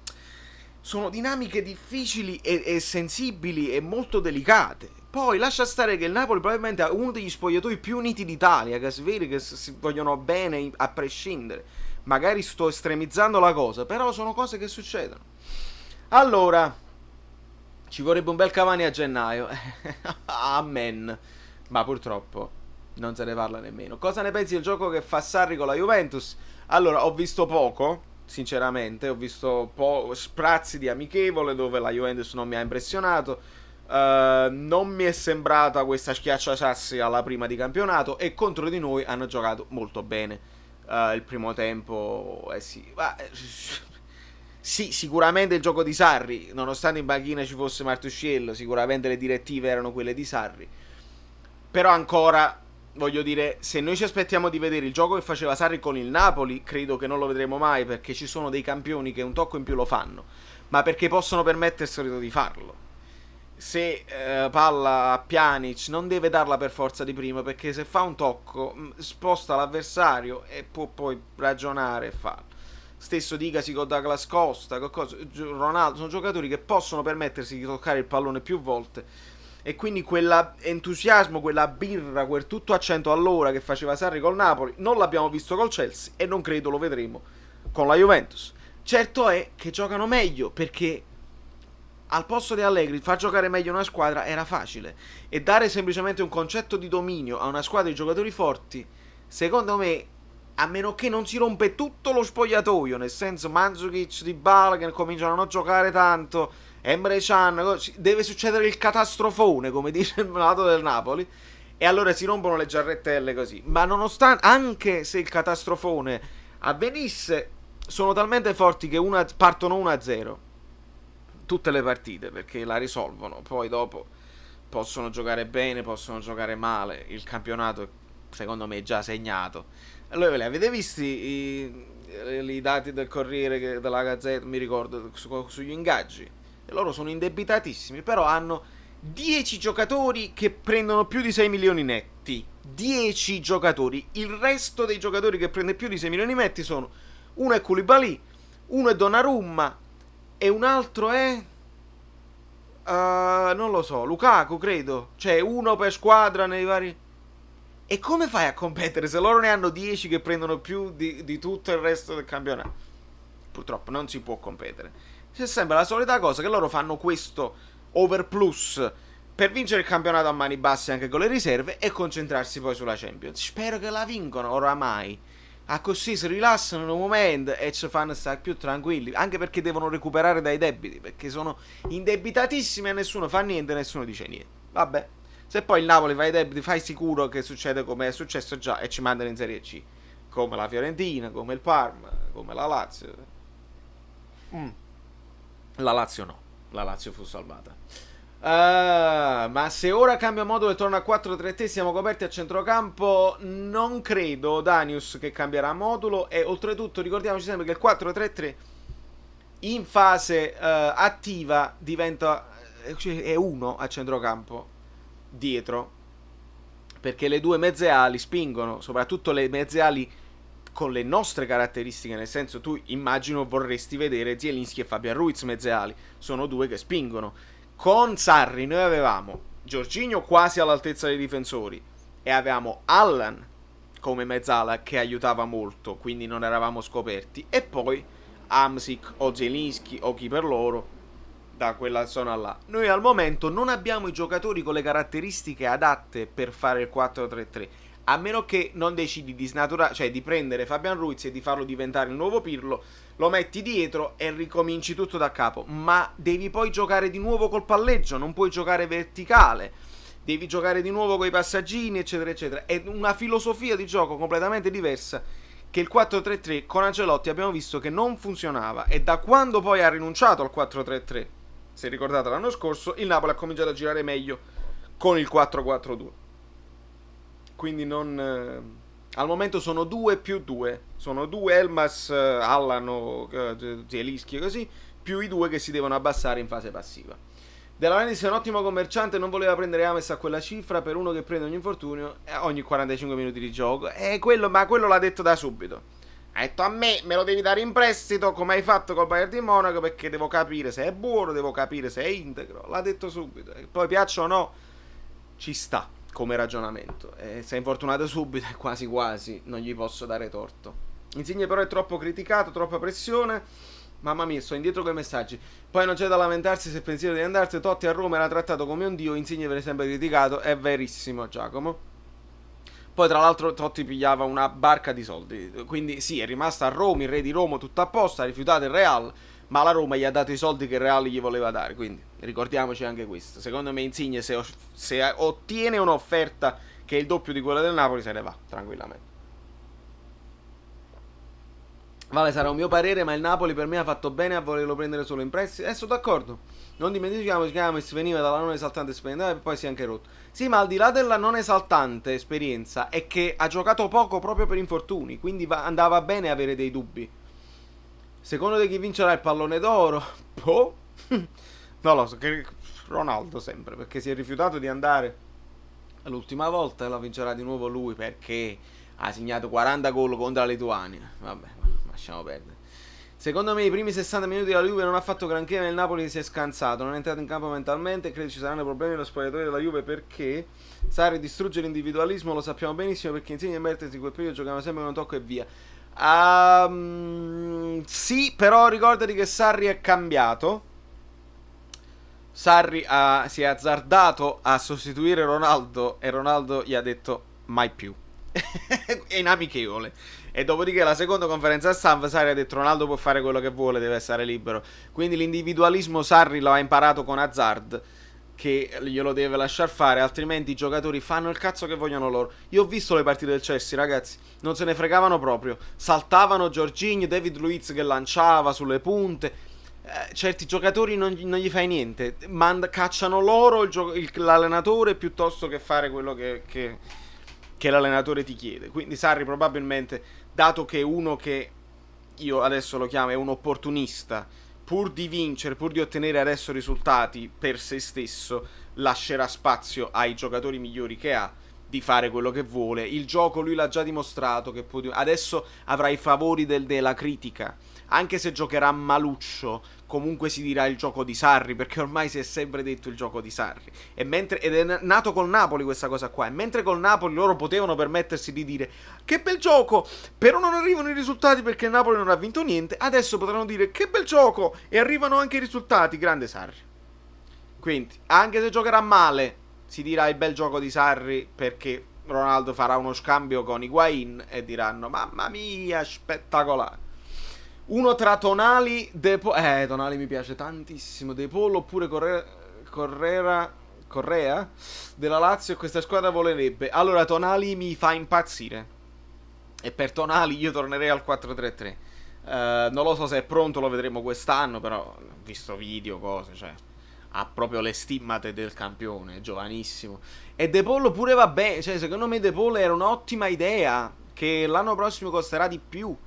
Speaker 1: Sono dinamiche difficili e sensibili e molto delicate. Poi lascia stare che il Napoli probabilmente ha uno degli spogliatoi più uniti d'Italia, che si vede che si vogliono bene a prescindere. Magari sto estremizzando la cosa, però sono cose che succedono. Allora, ci vorrebbe un bel Cavani a gennaio. Amen. Ma purtroppo non se ne parla nemmeno. Cosa ne pensi del gioco che fa Sarri con la Juventus? Allora, ho visto poco, sinceramente, ho visto sprazzi di amichevole dove la Juventus non mi ha impressionato, non mi è sembrata questa schiacciasassi alla prima di campionato, e contro di noi hanno giocato molto bene il primo tempo, sì, sicuramente il gioco di Sarri, nonostante in banchina ci fosse Martusciello, sicuramente le direttive erano quelle di Sarri, però ancora, voglio dire, se noi ci aspettiamo di vedere il gioco che faceva Sarri con il Napoli, credo che non lo vedremo mai, perché ci sono dei campioni che un tocco in più lo fanno, ma perché possono permetterselo di farlo. Se palla a Pjanic non deve darla per forza di prima, perché se fa un tocco sposta l'avversario e può poi ragionare e farlo. Stesso dicasi con Douglas Costa, Ronaldo, sono giocatori che possono permettersi di toccare il pallone più volte, e quindi quell'entusiasmo, quella birra, quel tutto a 100 all'ora che faceva Sarri col Napoli non l'abbiamo visto col Chelsea e non credo lo vedremo con la Juventus. Certo è che giocano meglio, perché al posto di Allegri far giocare meglio una squadra era facile, e dare semplicemente un concetto di dominio a una squadra di giocatori forti, secondo me a meno che non si rompe tutto lo spogliatoio, nel senso Mandzukic, Dybala che cominciano a non giocare tanto, Emre Can, deve succedere il catastrofone, come dice il lato del Napoli, e allora si rompono le giarrettelle così. Ma nonostante, anche se il catastrofone avvenisse, sono talmente forti che partono 1-0 tutte le partite, perché la risolvono. Poi dopo possono giocare bene, possono giocare male, il campionato secondo me è già segnato. Allora ve li avete visti i dati del Corriere, della Gazzetta, mi ricordo, sugli ingaggi? E loro sono indebitatissimi, però hanno 10 giocatori che prendono più di 6 milioni netti. 10 giocatori. Il resto dei giocatori che prende più di 6 milioni netti sono: uno è Koulibaly, uno è Donnarumma e un altro è non lo so, Lukaku credo. Cioè uno per squadra nei vari. E come fai a competere se loro ne hanno 10 che prendono più di tutto il resto del campionato? Purtroppo non si può competere. C'è sempre la solita cosa, che loro fanno questo overplus per vincere il campionato a mani basse anche con le riserve e concentrarsi poi sulla Champions. Spero che la vincono oramai. A così si rilassano in un momento e ci fanno stare più tranquilli. Anche perché devono recuperare dai debiti, perché sono indebitatissimi e nessuno fa niente, nessuno dice niente. Vabbè. Se poi il Napoli fa i debiti, fai sicuro che succede come è successo già e ci mandano in Serie C. Come la Fiorentina, come il Parma, come la Lazio. La Lazio no. La Lazio fu salvata. Ma se ora cambia modulo e torna a 4-3-3, siamo coperti a centrocampo? Non credo, Danius, che cambierà modulo. E oltretutto ricordiamoci sempre che il 4-3-3 in fase attiva diventa è uno a centrocampo dietro, perché le due mezze ali spingono, soprattutto le mezze ali con le nostre caratteristiche, nel senso, tu immagino vorresti vedere Zielinski e Fabian Ruiz mezze ali, sono due che spingono. Con Sarri noi avevamo Jorginho quasi all'altezza dei difensori e avevamo Allan come mezzala che aiutava molto, quindi non eravamo scoperti, e poi Hamsik o Zielinski o chi per loro da quella zona là. Noi al momento non abbiamo i giocatori con le caratteristiche adatte per fare il 4-3-3, a meno che non decidi di snaturare, cioè di prendere Fabian Ruiz e di farlo diventare il nuovo Pirlo, lo metti dietro e ricominci tutto da capo. Ma devi poi giocare di nuovo col palleggio, non puoi giocare verticale, devi giocare di nuovo con i passaggini, eccetera eccetera. È una filosofia di gioco completamente diversa, che il 4-3-3 con Ancelotti abbiamo visto che non funzionava, e da quando poi ha rinunciato al 4-3-3, se ricordate l'anno scorso, il Napoli ha cominciato a girare meglio con il 4-4-2. Quindi non al momento sono 2 più 2, sono 2 Elmas, Allan o Zielinski così, più i 2 che si devono abbassare in fase passiva. Della Lanis è un ottimo commerciante, non voleva prendere James a quella cifra per uno che prende ogni infortunio ogni 45 minuti di gioco. Ma quello l'ha detto da subito. Ha detto: a me lo devi dare in prestito come hai fatto col Bayern di Monaco, perché devo capire se è buono, devo capire se è integro. L'ha detto subito. E poi piaccia o no, ci sta come ragionamento. Se è infortunato subito quasi quasi non gli posso dare torto. Insigne però è troppo criticato, troppa pressione. Mamma mia, sto indietro con i messaggi. Poi non c'è da lamentarsi se il pensiero di andarsene. Totti a Roma era trattato come un dio, Insigne viene sempre criticato. È verissimo, Giacomo. Poi tra l'altro Totti pigliava una barca di soldi, quindi sì, è rimasto a Roma, il re di Roma, tutto a posto, ha rifiutato il Real, ma la Roma gli ha dato i soldi che il Real gli voleva dare, quindi ricordiamoci anche questo. Secondo me Insigne se ottiene un'offerta che è il doppio di quella del Napoli se ne va, tranquillamente. Vale, sarà un mio parere, ma il Napoli per me ha fatto bene a volerlo prendere solo in prestito. Sono d'accordo. Non dimentichiamo che James veniva dalla non esaltante esperienza e poi si è anche rotto. Sì, ma al di là della non esaltante esperienza è che ha giocato poco proprio per infortuni, quindi andava bene avere dei dubbi. Secondo te chi vincerà il pallone d'oro? Boh. Non lo so, che Ronaldo sempre, perché si è rifiutato di andare l'ultima volta e la vincerà di nuovo lui perché ha segnato 40 gol contro la Lituania. Vabbè, lasciamo perdere. Secondo me i primi 60 minuti della Juve non ha fatto granché, ma il Napoli si è scansato, non è entrato in campo mentalmente, credo ci saranno problemi nello spogliatoio della Juve perché Sarri distrugge l'individualismo, lo sappiamo benissimo, perché Insigne e Mertens in quel periodo giocavano sempre con un tocco e via. Sì, però ricordati che Sarri è cambiato. Sarri si è azzardato a sostituire Ronaldo e Ronaldo gli ha detto mai più. in amichevole. E dopodiché la seconda conferenza stampa Sarri ha detto Ronaldo può fare quello che vuole, deve stare libero. Quindi l'individualismo Sarri lo ha imparato con Hazard, che glielo deve lasciar fare, altrimenti i giocatori fanno il cazzo che vogliono loro. Io ho visto le partite del Chelsea, ragazzi, non se ne fregavano proprio. Saltavano Jorginho, David Luiz che lanciava sulle punte. Certi giocatori non gli fai niente, cacciano loro l'allenatore piuttosto che fare quello che l'allenatore ti chiede. Quindi Sarri probabilmente, dato che è uno che io adesso lo chiamo è un opportunista, pur di vincere, pur di ottenere adesso risultati per se stesso, lascerà spazio ai giocatori migliori che ha di fare quello che vuole. Il gioco lui l'ha già dimostrato che adesso avrà i favori della critica, anche se giocherà maluccio, comunque si dirà il gioco di Sarri, perché ormai si è sempre detto il gioco di Sarri. Ed è nato col Napoli questa cosa qua, e mentre col Napoli loro potevano permettersi di dire che bel gioco, però non arrivano i risultati perché il Napoli non ha vinto niente, adesso potranno dire che bel gioco e arrivano anche i risultati, grande Sarri. Quindi, anche se giocherà male, si dirà il bel gioco di Sarri, perché Ronaldo farà uno scambio con Higuain e diranno mamma mia, spettacolare. Uno tra Tonali, Tonali mi piace tantissimo, De Paul oppure Correa della Lazio, questa squadra volerebbe. Allora Tonali mi fa impazzire e per Tonali io tornerei al 4-3-3. Non lo so se è pronto, lo vedremo quest'anno, però ho visto video, cose, cioè ha proprio le stimmate del campione, è giovanissimo. E De Paul pure va bene, cioè secondo me De Paul era un'ottima idea, che l'anno prossimo costerà di più.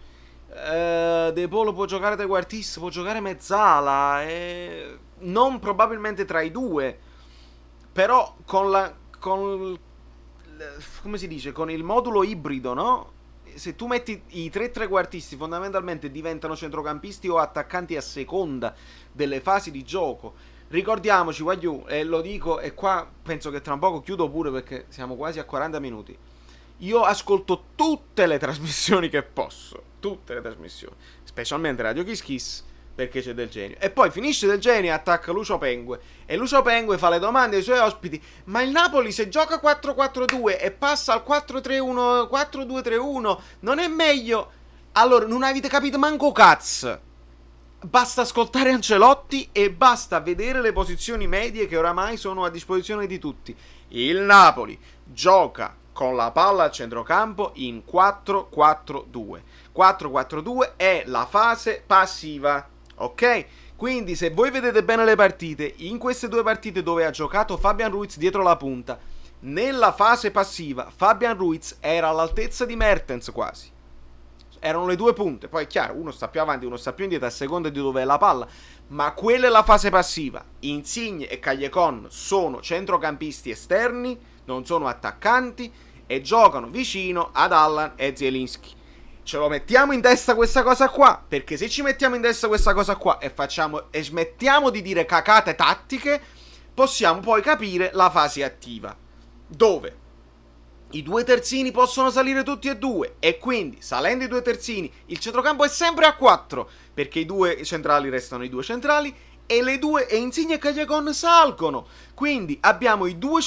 Speaker 1: De Paul può giocare trequartista, può giocare mezzala, non probabilmente tra i due, però come si dice, con il modulo ibrido, no? Se tu metti i tre trequartisti fondamentalmente diventano centrocampisti o attaccanti a seconda delle fasi di gioco. Ricordiamoci, Wagyu, e lo dico, e qua penso che tra un poco chiudo pure perché siamo quasi a 40 minuti. Io ascolto tutte le trasmissioni che posso, tutte le trasmissioni, specialmente Radio Kiss Kiss, perché c'è Del Genio. E poi finisce Del Genio e attacca Lucio Pengue, e Lucio Pengue fa le domande ai suoi ospiti: ma il Napoli se gioca 4-4-2 e passa al 4-3-1, 4-2-3-1 non è meglio? Allora non avete capito manco cazzo. Basta ascoltare Ancelotti e basta vedere le posizioni medie che oramai sono a disposizione di tutti. Il Napoli gioca con la palla al centrocampo in 4-4-2. 4-4-2 è la fase passiva, ok? Quindi se voi vedete bene le partite, in queste due partite dove ha giocato Fabian Ruiz dietro la punta, nella fase passiva Fabian Ruiz era all'altezza di Mertens quasi. Erano le due punte, poi è chiaro, uno sta più avanti, uno sta più indietro a seconda di dove è la palla, ma quella è la fase passiva. Insigne e Callecon sono centrocampisti esterni, non sono attaccanti, e giocano vicino ad Allan e Zielinski. Ce lo mettiamo in testa questa cosa qua, perché se ci mettiamo in testa questa cosa qua e smettiamo di dire cacate tattiche, possiamo poi capire la fase attiva, dove i due terzini possono salire tutti e due, e quindi salendo i due terzini il centrocampo è sempre a 4, perché i due centrali restano i due centrali e Insigne e Callecon salgono. Quindi abbiamo i due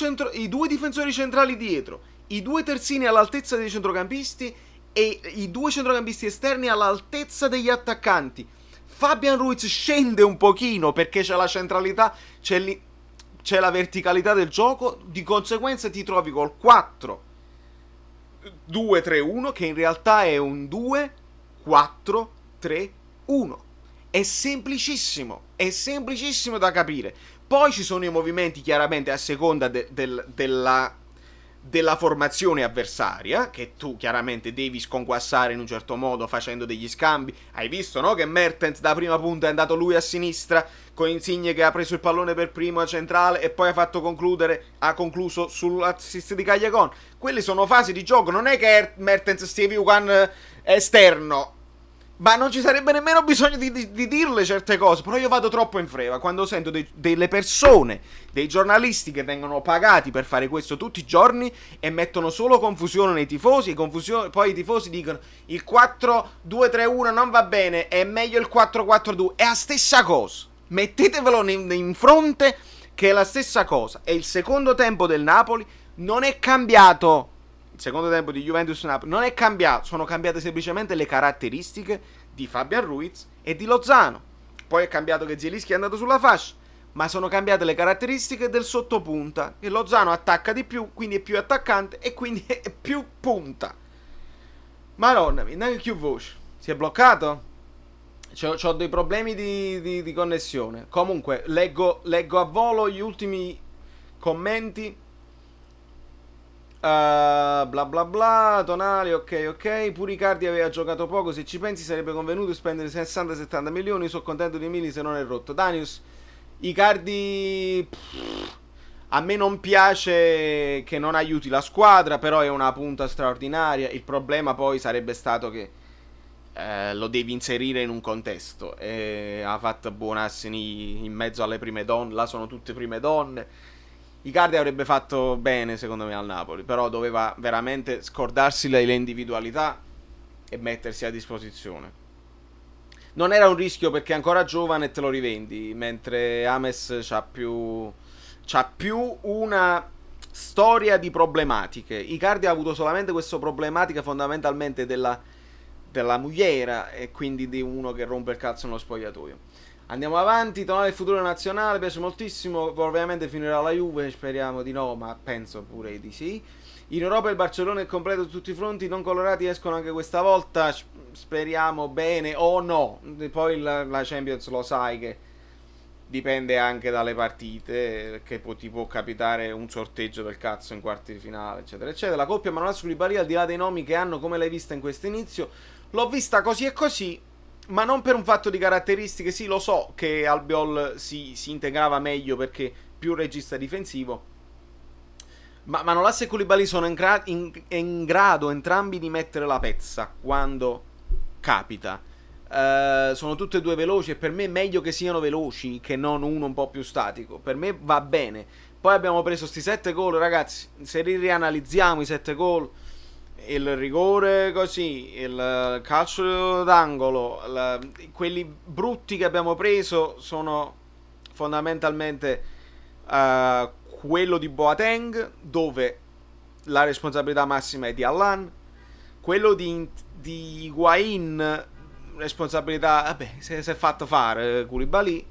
Speaker 1: difensori centrali dietro, i due terzini all'altezza dei centrocampisti e i due centrocampisti esterni all'altezza degli attaccanti. Fabian Ruiz scende un pochino perché c'è la centralità, c'è la verticalità del gioco, di conseguenza ti trovi col 4-2-3-1 che in realtà è un 2-4-3-1. È semplicissimo da capire. Poi ci sono i movimenti chiaramente a seconda della formazione avversaria, che tu chiaramente devi sconquassare in un certo modo facendo degli scambi. Hai visto, no? Che Mertens da prima punta è andato lui a sinistra, con Insigne che ha preso il pallone per primo a centrale e poi ha concluso sull'assist di Callecon. Quelle sono fasi di gioco, non è che Mertens stia con esterno. Ma non ci sarebbe nemmeno bisogno di dirle certe cose. Però io vado troppo in freva quando sento delle persone, dei giornalisti che vengono pagati per fare questo tutti i giorni e mettono solo confusione nei tifosi. Poi i tifosi dicono il 4-2-3-1 non va bene, è meglio il 4-4-2. È la stessa cosa. Mettetevelo in fronte che è la stessa cosa. E il secondo tempo del Napoli non è cambiato. secondo tempo di Juventus-Napoli non è cambiato, sono cambiate semplicemente le caratteristiche di Fabian Ruiz e di Lozano. Poi è cambiato che Zielinski è andato sulla fascia, ma sono cambiate le caratteristiche del sottopunta, che Lozano attacca di più, quindi è più attaccante e quindi è più punta. Madonna mia, neanche più voce. Si è bloccato? C'ho dei problemi di connessione. Comunque, leggo a volo gli ultimi commenti. Bla bla bla, Tonali, ok. Pure Icardi aveva giocato poco. Se ci pensi, sarebbe convenuto spendere 60-70 milioni. Sono contento di Mili se non è rotto. Danius, Icardi. A me non piace che non aiuti la squadra, però è una punta straordinaria. Il problema poi sarebbe stato che lo devi inserire in un contesto. Ha fatto Buonassini in mezzo alle prime donne. Là sono tutte prime donne. Icardi avrebbe fatto bene secondo me al Napoli, però doveva veramente scordarsi le individualità e mettersi a disposizione. Non era un rischio perché è ancora giovane e te lo rivendi, mentre Ames c'ha più una storia di problematiche. Icardi ha avuto solamente questa problematica fondamentalmente della mogliera e quindi di uno che rompe il cazzo nello spogliatoio. Andiamo avanti, Tonale il futuro nazionale, piace moltissimo, ovviamente finirà la Juve, speriamo di no, ma penso pure di sì. In Europa il Barcellona è completo su tutti i fronti, non colorati escono anche questa volta, speriamo bene o no. Poi la Champions lo sai che dipende anche dalle partite, che ti può capitare un sorteggio del cazzo in quarti di finale, eccetera, eccetera. La coppia Manolas-Koulibaly, al di là dei nomi che hanno, come l'hai vista in questo inizio? L'ho vista così e così, ma non per un fatto di caratteristiche. Sì, lo so che Albiol si integrava meglio perché più regista difensivo, ma Manolas e Koulibaly sono in grado entrambi di mettere la pezza quando capita. Sono tutte e due veloci e per me è meglio che siano veloci che non uno un po' più statico. Per me va bene. Poi abbiamo preso sti 7 gol, ragazzi. Se rianalizziamo i 7 gol, il rigore così, il calcio d'angolo, quelli brutti che abbiamo preso sono fondamentalmente quello di Boateng, dove la responsabilità massima è di Allan, quello di Higuain, responsabilità, vabbè, si è fatto fare Koulibaly.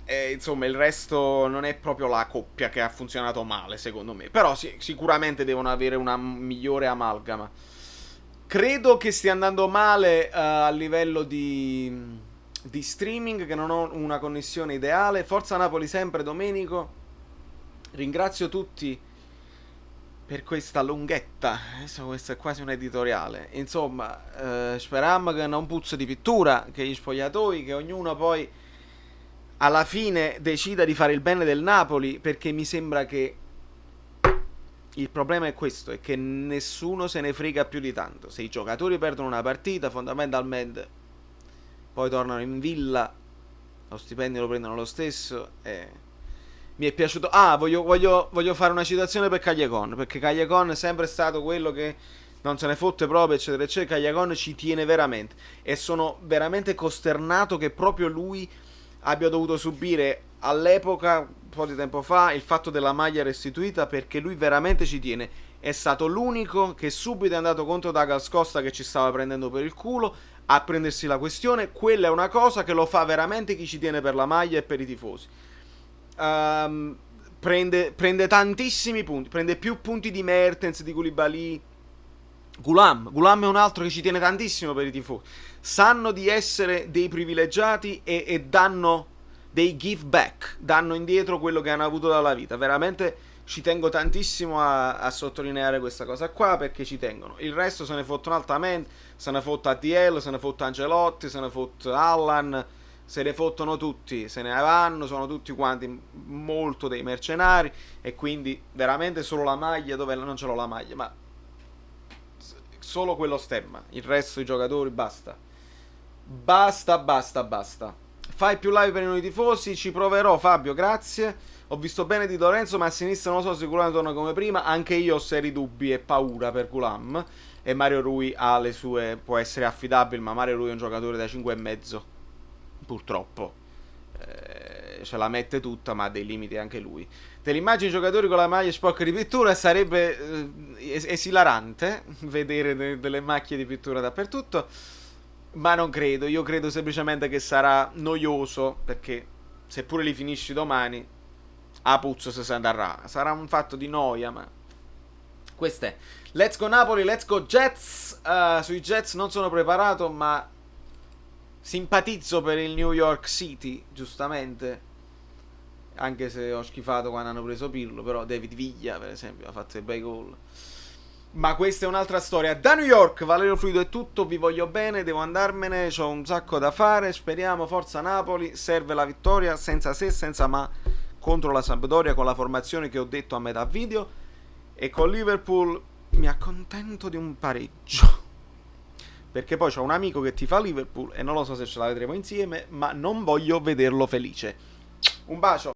Speaker 1: E, insomma, il resto non è proprio la coppia che ha funzionato male, secondo me. Però sicuramente devono avere una migliore amalgama. Credo che stia andando male a livello di streaming, che non ho una connessione ideale. Forza Napoli sempre, Domenico. Ringrazio tutti per questa lunghetta. Adesso questo è quasi un editoriale. Insomma, speriamo che non puzza di pittura, che gli spogliatoi, che ognuno poi alla fine decida di fare il bene del Napoli, perché mi sembra che il problema è questo, è che nessuno se ne frega più di tanto. Se i giocatori perdono una partita, fondamentalmente poi tornano in villa, lo stipendio lo prendono lo stesso e mi è piaciuto. Voglio fare una citazione per Callejon, perché Callejon è sempre stato quello che non se ne fotte proprio, eccetera eccetera. Callejon ci tiene veramente e sono veramente costernato che proprio lui abbia dovuto subire all'epoca, un po' di tempo fa, il fatto della maglia restituita, perché lui veramente ci tiene. È stato l'unico che subito è andato contro Douglas Costa, che ci stava prendendo per il culo, a prendersi la questione. Quella è una cosa che lo fa veramente chi ci tiene per la maglia e per i tifosi. Prende tantissimi punti, prende più punti di Mertens, di Koulibaly. Gulam è un altro che ci tiene tantissimo per i tifosi. Sanno di essere dei privilegiati e danno dei give back, danno indietro quello che hanno avuto dalla vita. Veramente ci tengo tantissimo a sottolineare questa cosa qua, perché ci tengono. Il resto se ne fottono altamente, se ne fotte ATL, se ne fotte Ancelotti, se ne fotte Allan, se ne fottono tutti, se ne vanno, sono tutti quanti molto dei mercenari, e quindi veramente solo la maglia, dove non ce l'ho la maglia, ma solo quello stemma, il resto i giocatori basta. Fai più live per i nuovi tifosi, ci proverò Fabio, grazie. Ho visto bene di Lorenzo, ma a sinistra non so se Gulam torna come prima. Anche io ho seri dubbi e paura per Gulam. E Mario Rui ha le sue, può essere affidabile, ma Mario Rui è un giocatore da 5,5, purtroppo. ce la mette tutta, ma ha dei limiti anche lui. Te li immagini i giocatori con la maglia sporca di pittura? Sarebbe esilarante vedere delle macchie di pittura dappertutto, ma non credo. Io credo semplicemente che sarà noioso, perché seppure li finisci domani, a puzzo se andrà. Sarà un fatto di noia, ma questo è. Let's go Napoli, let's go Jets. Sui Jets non sono preparato, ma simpatizzo per il New York City, giustamente. Anche se ho schifato quando hanno preso Pirlo, però David Villa, per esempio, ha fatto dei bei gol. Ma questa è un'altra storia. Da New York, Valerio Fluido è tutto, vi voglio bene, devo andarmene, ho un sacco da fare, speriamo, forza Napoli, serve la vittoria, senza se, senza ma, contro la Sampdoria, con la formazione che ho detto a metà video, e con Liverpool mi accontento di un pareggio, perché poi c'ho un amico che tifa Liverpool e non lo so se ce la vedremo insieme, ma non voglio vederlo felice. Un bacio.